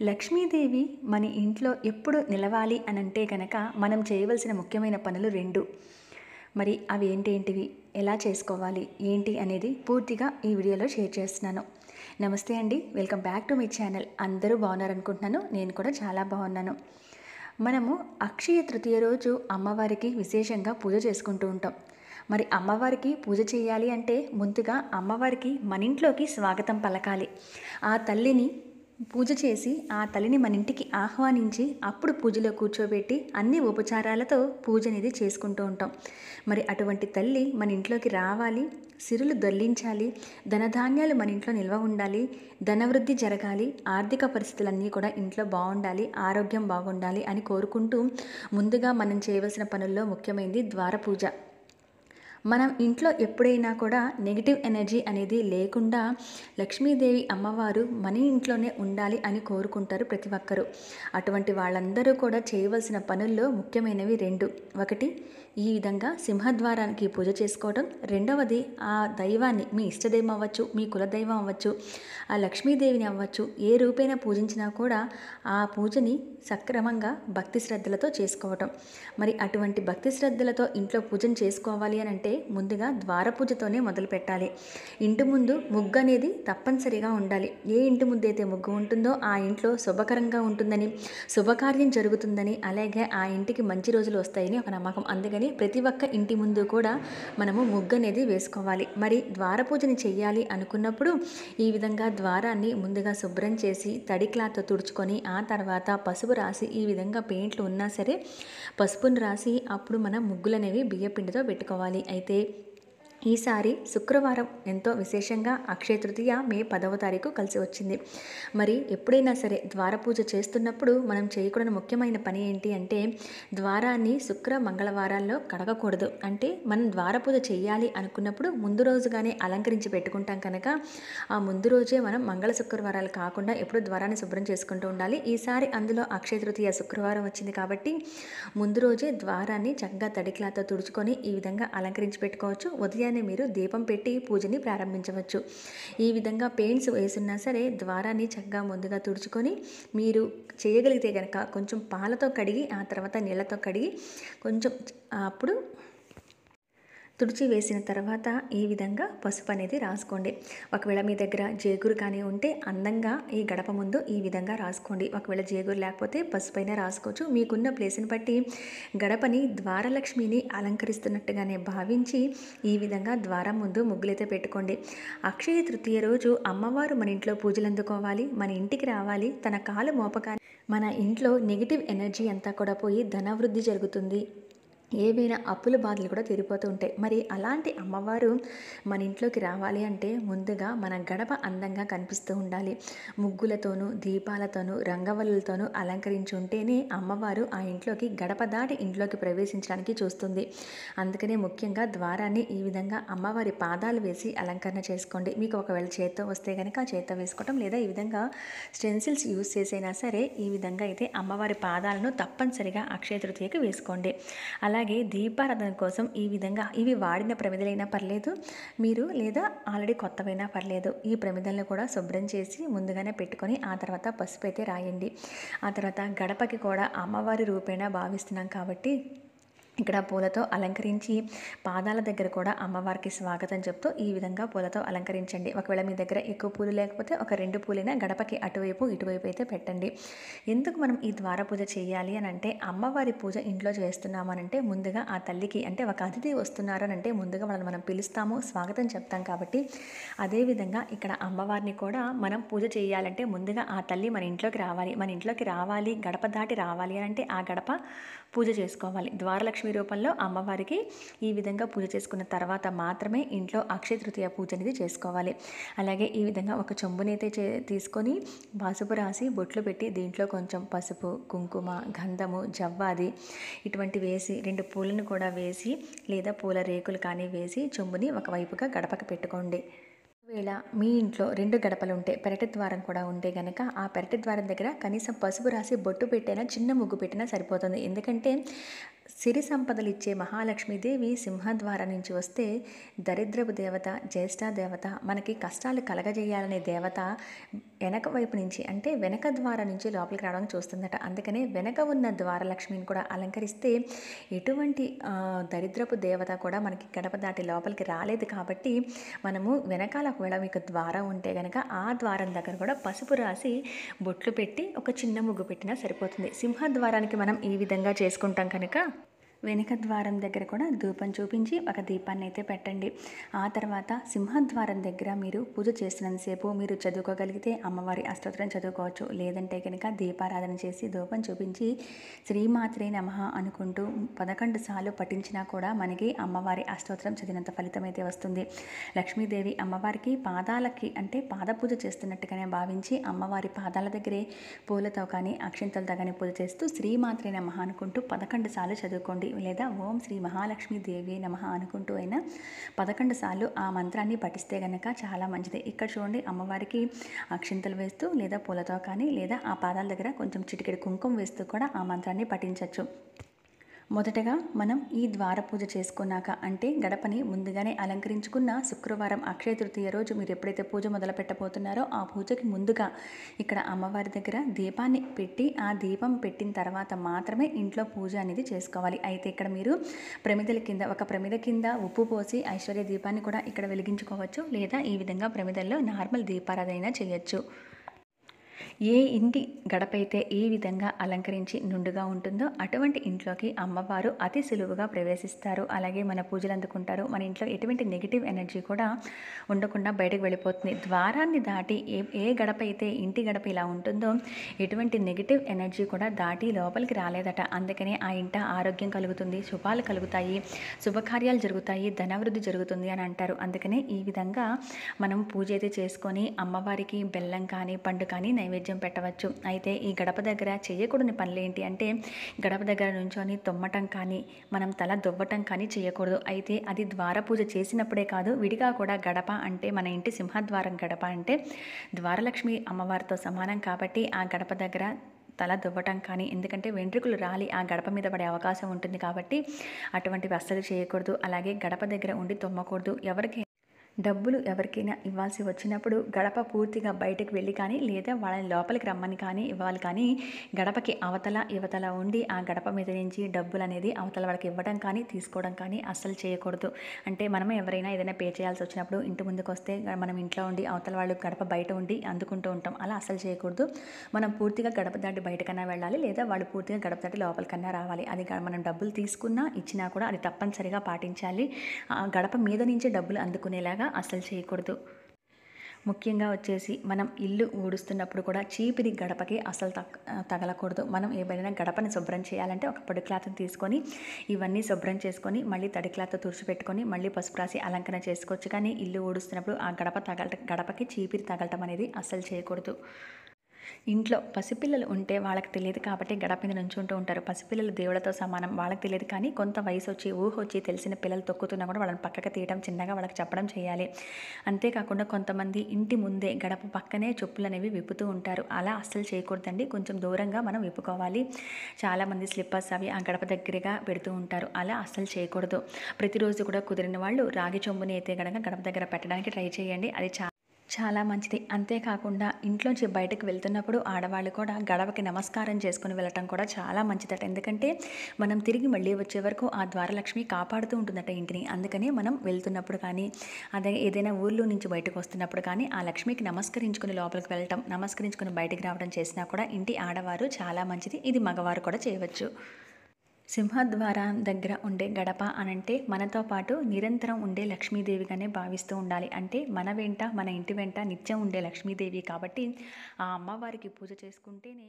లక్ష్మీదేవి మన ఇంట్లో ఎప్పుడు నిలవాలి అనంటే గనక మనం చేయవలసిన ముఖ్యమైన పనులు 2. మరి అవి ఏంటేంటివి, ఎలా చేసుకోవాలి, ఏంటి అనేది పూర్తిగా ఈ వీడియోలో షేర్ చేస్తున్నాను. నమస్తే అండి, welcome back to my channel. అందరూ బాగున్నారనుకుంటున్నాను. నేను కూడా చాలా బాగున్నాను. మనము అక్షయ తృతీయ రోజు అమ్మవారికి విశేషంగా పూజ చేసుకుంటూ ఉంటాం. మరి అమ్మవారికి పూజ చేయాలి అంటే ముందుగా అమ్మవారికి మన ఇంట్లోకి స్వాగతం పలకాలి. ఆ తల్లిని పూజ చేసి ఆ తల్లిని మన ఇంటికి ఆహ్వానించి అప్పుడు పూజలో కూర్చోబెట్టి అన్ని ఉపచారాలతో పూజ అనేది చేసుకుంటూ ఉంటాం. మరి అటువంటి తల్లి మన ఇంట్లోకి రావాలి, సిరులు దొర్లించాలి, ధనధాన్యాలు మన ఇంట్లో నిల్వ ఉండాలి, ధనవృద్ధి జరగాలి, ఆర్థిక పరిస్థితులన్నీ కూడా ఇంట్లో బాగుండాలి, ఆరోగ్యం బాగుండాలి అని కోరుకుంటూ ముందుగా మనం చేయవలసిన పనుల్లో ముఖ్యమైనది ద్వార పూజ. మనం ఇంట్లో ఎప్పుడైనా కూడా నెగిటివ్ ఎనర్జీ అనేది లేకుండా లక్ష్మీదేవి అమ్మవారు మన ఇంట్లోనే ఉండాలి అని కోరుకుంటారు ప్రతి ఒక్కరూ. అటువంటి వాళ్ళందరూ కూడా చేయవలసిన పనుల్లో ముఖ్యమైనవి 2. ఒకటి, ఈ విధంగా సింహద్వారానికి పూజ చేసుకోవడం. రెండవది, ఆ దైవాన్ని, మీ ఇష్టదైవం అవ్వచ్చు, మీ కులదైవం అవ్వచ్చు, ఆ లక్ష్మీదేవిని అవ్వచ్చు, ఏ రూపైనా పూజించినా కూడా ఆ పూజని సక్రమంగా భక్తి శ్రద్ధలతో చేసుకోవటం. మరి అటువంటి భక్తి శ్రద్ధలతో ఇంట్లో పూజను చేసుకోవాలి అని అంటే ముందుగా ద్వార పూజతోనే మొదలు పెట్టాలి. ఇంటి ముందు ముగ్గు అనేది తప్పనిసరిగా ఉండాలి. ఏ ఇంటి ముందు అయితే ముగ్గు ఉంటుందో ఆ ఇంట్లో శుభకరంగా ఉంటుందని, శుభకార్యం జరుగుతుందని, అలాగే ఆ ఇంటికి మంచి రోజులు వస్తాయని ఒక నమ్మకం. అందుకని ప్రతి ఒక్క ఇంటి ముందు కూడా మనము ముగ్గు అనేది వేసుకోవాలి. మరి ద్వార పూజని చెయ్యాలి అనుకున్నప్పుడు ఈ విధంగా ద్వారాన్ని ముందుగా శుభ్రం చేసి తడి క్లాత్తో తుడుచుకొని ఆ తర్వాత పసుపు రాసి, ఈ విధంగా పెయింట్లు ఉన్నా సరే పసుపును రాసి అప్పుడు మనం ముగ్గులు అనేవి బియ్యపిండితో పెట్టుకోవాలి. అయితే ఈసారి శుక్రవారం ఎంతో విశేషంగా అక్షయ తృతీయ మే 10వ తారీఖు కలిసి వచ్చింది. మరి ఎప్పుడైనా సరే ద్వార పూజ చేస్తున్నప్పుడు మనం చేయకూడని ముఖ్యమైన పని ఏంటి అంటే ద్వారాన్ని శుక్ర మంగళవారాల్లో కడగకూడదు. అంటే మనం ద్వార పూజ చేయాలి అనుకున్నప్పుడు ముందు రోజుగానే అలంకరించి పెట్టుకుంటాం కనుక ఆ ముందు రోజే మనం మంగళ శుక్రవారాలు కాకుండా ఎప్పుడు ద్వారాన్ని శుభ్రం చేసుకుంటూ ఉండాలి. ఈసారి అందులో అక్షయ తృతీయ శుక్రవారం వచ్చింది కాబట్టి ముందు రోజే ద్వారాన్ని చక్కగా తడి క్లాత్తో తుడుచుకొని ఈ విధంగా అలంకరించి పెట్టుకోవచ్చు. ఉదయాన్నే మీరు దీపం పెట్టి పూజని ప్రారంభించవచ్చు. ఈ విధంగా పెయింట్స్ వేసున్నా సరే ద్వారాన్ని చక్కగా ముందుగా తుడుచుకొని మీరు చేయగలిగితే కనుక కొంచెం పాలతో కడిగి ఆ తర్వాత నీళ్ళతో కడిగి కొంచెం అప్పుడు తుడిచి వేసిన తర్వాత ఈ విధంగా పసుపు అనేది రాసుకోండి. ఒకవేళ మీ దగ్గర జేగురు కానీ ఉంటే అందంగా ఈ గడప ముందు ఈ విధంగా రాసుకోండి. ఒకవేళ జేగురు లేకపోతే పసుపు అయినా రాసుకోవచ్చు. మీకున్న ప్లేస్ని బట్టి గడపని ద్వారలక్ష్మిని అలంకరిస్తున్నట్టుగానే భావించి ఈ విధంగా ద్వారం ముందు ముగ్గులైతే పెట్టుకోండి. అక్షయ తృతీయ రోజు అమ్మవారు మన ఇంట్లో పూజలు అందుకోవాలి, మన ఇంటికి రావాలి, తన కాలు మోపగానే మన ఇంట్లో నెగిటివ్ ఎనర్జీ అంతా కూడా పోయి ధనవృద్ధి జరుగుతుంది, ఏవైనా అప్పుల బాధలు కూడా తీరిపోతూ ఉంటాయి. మరి అలాంటి అమ్మవారు మన ఇంట్లోకి రావాలి అంటే ముందుగా మన గడప అందంగా కనిపిస్తూ ఉండాలి. ముగ్గులతోనూ దీపాలతోనూ రంగవల్లులతోనూ అలంకరించి ఉంటేనే అమ్మవారు ఆ ఇంట్లోకి గడప దాటి ఇంట్లోకి ప్రవేశించడానికి చూస్తుంది. అందుకనే ముఖ్యంగా ద్వారాన్ని ఈ విధంగా అమ్మవారి పాదాలు వేసి అలంకరణ చేసుకోండి. మీకు ఒకవేళ చేత్తో వస్తే కనుక చేత్తో వేసుకోవటం, లేదా ఈ విధంగా స్టెన్సిల్స్ యూస్ చేసైనా సరే ఈ విధంగా అయితే అమ్మవారి పాదాలను తప్పనిసరిగా అక్షయ తృతీయకి వేసుకోండి. అలాగే దీపారాధన కోసం ఈ విధంగా ఇవి వాడిన ప్రమిదలైనా పర్లేదు, మీరు లేదా ఆల్రెడీ కొత్తవైనా పర్లేదు, ఈ ప్రమిదలను కూడా శుభ్రం చేసి ముందుగానే పెట్టుకొని ఆ తర్వాత పసుపు అయితే రాయండి. ఆ తర్వాత గడపకి కూడా అమ్మవారి రూపేణా భావిస్తున్నాం కాబట్టి ఇక్కడ పూలతో అలంకరించి పాదాల దగ్గర కూడా అమ్మవారికి స్వాగతం చెప్తూ ఈ విధంగా పూలతో అలంకరించండి. ఒకవేళ మీ దగ్గర ఎక్కువ పూలు లేకపోతే ఒక 2 పూలైనా గడపకి అటువైపు ఇటువైపు అయితే పెట్టండి. ఎందుకు మనం ఈ ద్వార పూజ చేయాలి అని అంటే అమ్మవారి పూజ ఇంట్లో చేస్తున్నామనంటే ముందుగా ఆ తల్లికి, అంటే ఒక అతిథి వస్తున్నారు అని అంటే ముందుగా వాళ్ళని మనం పిలుస్తాము, స్వాగతం చెప్తాం కాబట్టి అదేవిధంగా ఇక్కడ అమ్మవారిని కూడా మనం పూజ చేయాలంటే ముందుగా ఆ తల్లి మన ఇంట్లోకి రావాలి. మన ఇంట్లోకి రావాలి, గడప దాటి రావాలి అని అంటే ఆ గడప పూజ చేసుకోవాలి. ద్వారలక్ష్మి రూపంలో అమ్మవారికి ఈ విధంగా పూజ చేసుకున్న తర్వాత మాత్రమే ఇంట్లో అక్షయ తృతీయ పూజ అనేది చేసుకోవాలి. అలాగే ఈ విధంగా ఒక చెంబునైతే తీసుకొని పసుపు రాసి బొట్లు పెట్టి దీంట్లో కొంచెం పసుపు, కుంకుమ, గంధము, జవ్వాది ఇటువంటి వేసి 2 పూలను కూడా వేసి లేదా పూల రేకులు కానీ వేసి చెంబుని ఒకవైపుగా గడపకి పెట్టుకోండి. ఒకవేళ మీ ఇంట్లో 2 గడపలు ఉంటే, పెరటి ద్వారం కూడా ఉంటే గనక ఆ పెరటి ద్వారం దగ్గర కనీసం పసుపు రాసి బొట్టు పెట్టైనా చిన్న ముగ్గు పెట్టినా సరిపోతుంది. ఎందుకంటే సిరి సంపదలిచ్చే మహాలక్ష్మీదేవి సింహద్వారం నుంచి వస్తే దరిద్రపు దేవత, జ్యేష్ఠ దేవత, మనకి కష్టాలు కలగజేయాలనే దేవత వెనక వైపు నుంచి అంటే వెనక ద్వారం నుంచి లోపలికి రావడానికి చూస్తుందట. అందుకనే వెనక ఉన్న ద్వారలక్ష్మిని కూడా అలంకరిస్తే ఎటువంటి దరిద్రపు దేవత కూడా మనకి గడప దాటి లోపలికి రాలేదు. కాబట్టి మనము వెనకాల ఒకవేళ మీకు ద్వారం ఉంటే కనుక ఆ ద్వారం దగ్గర కూడా పసుపు రాసి బొట్లు పెట్టి ఒక చిన్న ముగ్గు పెట్టినా సరిపోతుంది. సింహద్వారానికి మనం ఈ విధంగా చేసుకుంటాం కనుక వెనుక ద్వారం దగ్గర కూడా ధూపం చూపించి ఒక దీపాన్ని అయితే పెట్టండి. ఆ తర్వాత సింహద్వారం దగ్గర మీరు పూజ చేస్తున్నంతసేపు మీరు చదువుకోగలిగితే అమ్మవారి అష్టోత్తరం చదువుకోవచ్చు. లేదంటే కనుక దీపారాధన చేసి ధూపం చూపించి శ్రీమాత్రే నమః అనుకుంటూ 11 సార్లు పఠించినా కూడా మనకి అమ్మవారి అష్టోత్తరం చదివినంత ఫలితం అయితే వస్తుంది. లక్ష్మీదేవి అమ్మవారికి పాదాలకి అంటే పాద పూజ చేస్తున్నట్టుగానే భావించి అమ్మవారి పాదాల దగ్గరే పూలతో కానీ అక్షింతలతో కానీ పూజ చేస్తూ శ్రీమాత్రే నమః అనుకుంటూ 11 సార్లు చదువుకోండి. లేదా ఓం శ్రీ మహాలక్ష్మీదేవి నమః అనుకుంటూ అయినా 11 సార్లు ఆ మంత్రాన్ని పఠిస్తే గనక చాలా మంచిది. ఇక్కడ చూడండి, అమ్మవారికి అక్షింతలు వేస్తూ లేదా పూలతో కానీ లేదా ఆ పాదాల దగ్గర కొంచెం చిటికెడు కుంకుమ వేస్తూ కూడా ఆ మంత్రాన్ని పఠించవచ్చు. మొదటగా మనం ఈ ద్వార పూజ చేసుకున్నాక అంటే గడపని ముందుగానే అలంకరించుకున్న శుక్రవారం అక్షయ తృతీయ రోజు మీరు ఎప్పుడైతే పూజ మొదలు పెట్టబోతున్నారో ఆ పూజకి ముందుగా ఇక్కడ అమ్మవారి దగ్గర దీపాన్ని పెట్టి ఆ దీపం పెట్టిన తర్వాత మాత్రమే ఇంట్లో పూజ అనేది చేసుకోవాలి. అయితే ఇక్కడ మీరు ప్రమిదల కింద ఒక ప్రమిద కింద ఉప్పు పోసి ఐశ్వర్య దీపాన్ని కూడా ఇక్కడ వెలిగించుకోవచ్చు. లేదా ఈ విధంగా ప్రమిదల్లో నార్మల్ దీపారాధన చేయొచ్చు. ఏ ఇంటి గడప అయితే ఈ విధంగా అలంకరించి నిండుగా ఉంటుందో అటువంటి ఇంట్లోకి అమ్మవారు అతి సులువుగా ప్రవేశిస్తారు. అలాగే మన పూజలు అందుకుంటారు. మన ఇంట్లో ఎటువంటి నెగిటివ్ ఎనర్జీ కూడా ఉండకుండా బయటకు వెళ్ళిపోతుంది. ద్వారాన్ని దాటి ఏ గడప అయితే ఇంటి గడప ఇలా ఉంటుందో ఎటువంటి నెగిటివ్ ఎనర్జీ కూడా దాటి లోపలికి రాలేదట. అందుకనే ఆ ఇంట ఆరోగ్యం కలుగుతుంది, శుభాలు కలుగుతాయి, శుభకార్యాలు జరుగుతాయి, ధనవృద్ధి జరుగుతుంది అని అంటారు. అందుకనే ఈ విధంగా మనం పూజ అయితే చేసుకొని అమ్మవారికి బెల్లం కానీ పండు కానీ నైవేద్యం పెట్టవచ్చు. అయితే ఈ గడప దగ్గర చేయకూడని పనులు ఏంటి అంటే గడప దగ్గర నుంచొని తొమ్మటం కానీ మనం తల దువ్వటం కానీ చేయకూడదు. అయితే అది ద్వార పూజ చేసినప్పుడే కాదు, విడిగా కూడా గడప అంటే మన ఇంటి సింహద్వారం గడప అంటే ద్వారలక్ష్మి అమ్మవారితో సమానం. కాబట్టి ఆ గడప దగ్గర తల దువ్వటం కానీ, ఎందుకంటే వెంట్రుకలు రాలి ఆ గడప మీద పడే అవకాశం ఉంటుంది కాబట్టి అటువంటివి అస్సలు చేయకూడదు. అలాగే గడప దగ్గర ఉండి తొమ్మకూడదు. డబ్బులు ఎవరికైనా ఇవ్వాల్సి వచ్చినప్పుడు గడప పూర్తిగా బయటకు వెళ్ళి కానీ లేదా వాళ్ళని లోపలికి రమ్మని కానీ ఇవ్వాలి. కానీ గడపకి అవతల యువతల ఉండి ఆ గడప మీద నుంచి డబ్బులు అనేది అవతల వాళ్ళకి ఇవ్వడం కానీ తీసుకోవడం కానీ అస్సలు చేయకూడదు. అంటే మనం ఎవరైనా ఏదైనా పే చేయాల్సి వచ్చినప్పుడు ఇంటి ముందుకు వస్తే మనం ఇంట్లో ఉండి అవతల వాళ్ళు గడప బయట ఉండి అందుకుంటూ ఉంటాం. అలా అస్సలు చేయకూడదు. మనం పూర్తిగా గడప దాటి బయటకన్నా వెళ్ళాలి, లేదా వాళ్ళు పూర్తిగా గడప దాటి లోపలికన్నా రావాలి. అది మనం డబ్బులు తీసుకున్నా ఇచ్చినా కూడా అది తప్పనిసరిగా పాటించాలి. గడప మీద నుంచి డబ్బులు అందుకునేలాగా అస్సలు చేయకూడదు. ముఖ్యంగా వచ్చేసి మనం ఇల్లు ఊడుస్తున్నప్పుడు కూడా చీపిరి గడపకి అసలు తగలకూడదు. మనం ఏమైనా గడపని శుభ్రం చేయాలంటే ఒక పొడి క్లాత్ని తీసుకొని ఇవన్నీ శుభ్రం చేసుకొని మళ్ళీ తడి క్లాత్తో తుడిచిపెట్టుకొని మళ్ళీ పసుపు రాసి అలంకరణ చేసుకోవచ్చు. కానీ ఇల్లు ఊడుస్తున్నప్పుడు ఆ గడపకి చీపిరి తగలటం అనేది అస్సలు చేయకూడదు. ఇంట్లో పసిపిల్లలు ఉంటే వాళ్ళకి తెలియదు కాబట్టి గడప మీద నుంచుంటూ ఉంటారు. పసిపిల్లలు దేవుళ్ళతో సమానం, వాళ్ళకి తెలియదు. కానీ కొంత వయసు వచ్చి ఊహ వచ్చి తెలిసిన పిల్లలు తొక్కుతున్నా కూడా వాళ్ళని పక్కకు తీయడం, చిన్నగా వాళ్ళకి చెప్పడం చేయాలి. అంతేకాకుండా కొంతమంది ఇంటి ముందే గడప పక్కనే చెప్పులు అనేవి విప్పుతూ ఉంటారు. అలా అస్సలు చేయకూడదండి. కొంచెం దూరంగా మనం విప్పుకోవాలి. చాలామంది స్లిప్పర్స్ అవి ఆ గడప దగ్గరగా పెడుతూ ఉంటారు. అలా అస్సలు చేయకూడదు. ప్రతిరోజు కూడా కుదిరిన వాళ్ళు రాగి చెంబుని అయితే గడప దగ్గర పెట్టడానికి ట్రై చేయండి. అది చాలా మంచిది. అంతేకాకుండా ఇంట్లోంచి బయటకు వెళ్తున్నప్పుడు ఆడవాళ్ళు కూడా గడపకి నమస్కారం చేసుకుని వెళ్ళటం కూడా చాలా మంచిదట. ఎందుకంటే మనం తిరిగి మళ్ళీ వచ్చే వరకు ఆ ద్వారలక్ష్మి కాపాడుతూ ఉంటుందట ఇంటిని. అందుకని మనం వెళ్తున్నప్పుడు కానీ అదే ఏదైనా ఊర్లో నుంచి బయటకు వస్తున్నప్పుడు కానీ ఆ లక్ష్మికి నమస్కరించుకుని లోపలికి వెళ్ళటం, నమస్కరించుకుని బయటికి రావడం చేసినా కూడా ఇంటి ఆడవారు చాలా మంచిది. ఇది మగవారు కూడా చేయవచ్చు. సింహద్వారం దగ్గర ఉండే గడప అనంటే మనతో పాటు నిరంతరం ఉండే లక్ష్మీదేవిగానే భావిస్తూ ఉండాలి. అంటే మన ఇంటి వెంట నిత్యం ఉండే లక్ష్మీదేవి కాబట్టి ఆ అమ్మవారికి పూజ చేసుకుంటేనే